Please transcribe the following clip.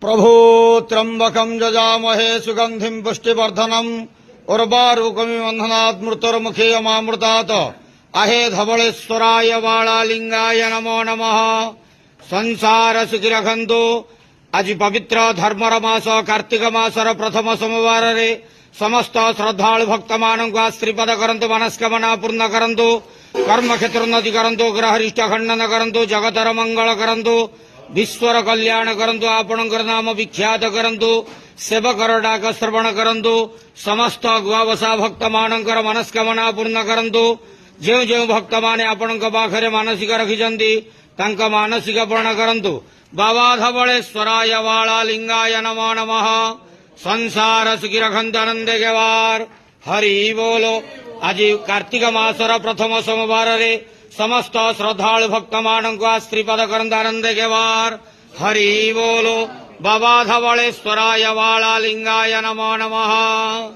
प्रभो त्र्यंबकं यजामहे सुगंधिं पुष्टिवर्धनम् उर्वारुकमिव बन्धनात् मृत्युर्मुखेयमामृतात् अहे धवलेश्वराय बालालिंगाय नमो नमः। संसार सुखी रखन्तु। आज पवित्र धर्मर मास कार्तिक मासर प्रथम सोमवार रे समस्त श्रद्धालु भक्त मानक श्रीपद करंतु, मनस्कामना पूर्ण करंतु, कर्म क्षेत्र उन्नति करंतु, ग्रहरिष्ट खंडन करंतु, जगतर मंगल करंतु, विश्वर कल्याण करंतु, आपणकर नाम विख्यात करंतु, सेवकर डाक श्रवण करंतु, समस्त गुआवसा भक्त मानकर मनस्कामना पूर्ण करंतु। जो जो भक्त माने आपणक पाखरे मानसिक रखिछन्ति तांका मानसिक पूर्ण करंतु। बाबा धवलेश्वराय बालालिंगाय नमो नमः। संसार सुखी रखन्तु, आनंदे गेवार। हरि बोलो। आज कार्तिक मासर प्रथम सोमवार रे समस्त श्रद्धालु भक्त मानक श्रीपद करंतु, आनंदे गेवार। हरि बोलो। बाबा धवलेश्वराय बालालिंगाय नमो नमः।